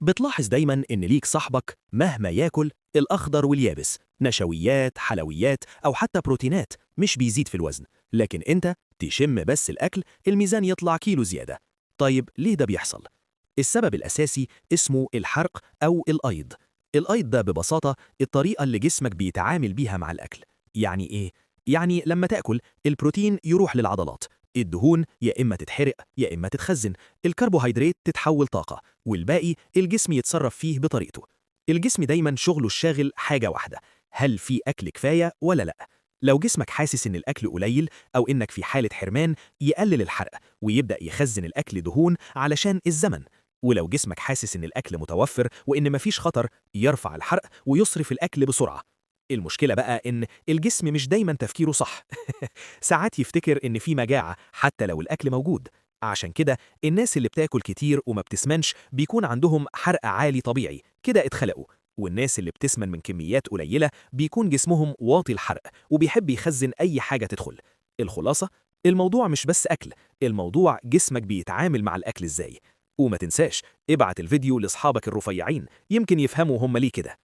بتلاحظ دايما إن ليك صاحبك مهما ياكل الأخضر واليابس، نشويات، حلويات أو حتى بروتينات، مش بيزيد في الوزن. لكن أنت تشم بس الأكل الميزان يطلع كيلو زيادة. طيب ليه ده بيحصل؟ السبب الأساسي اسمه الحرق أو الأيض. الأيض ده ببساطة الطريقة اللي جسمك بيتعامل بيها مع الأكل. يعني إيه؟ يعني لما تأكل البروتين يروح للعضلات، الدهون يا إما تتحرق يا إما تتخزن، الكربوهيدرات تتحول طاقة، والباقي الجسم يتصرف فيه بطريقته. الجسم دايما شغله الشاغل حاجة واحدة: هل في أكل كفاية ولا لأ؟ لو جسمك حاسس إن الأكل قليل أو إنك في حالة حرمان، يقلل الحرق ويبدأ يخزن الأكل دهون علشان الزمن. ولو جسمك حاسس إن الأكل متوفر وإن مفيش خطر، يرفع الحرق ويصرف الأكل بسرعة. المشكلة بقى إن الجسم مش دايما تفكيره صح. ساعات يفتكر إن في مجاعة حتى لو الأكل موجود. عشان كده الناس اللي بتاكل كتير وما بتسمنش بيكون عندهم حرق عالي طبيعي كده اتخلقوا، والناس اللي بتسمن من كميات قليلة بيكون جسمهم واطي الحرق وبيحب يخزن أي حاجة تدخل. الخلاصة، الموضوع مش بس أكل، الموضوع جسمك بيتعامل مع الأكل إزاي. وما تنساش ابعت الفيديو لأصحابك الرفيعين، يمكن يفهموا هم ليه كده.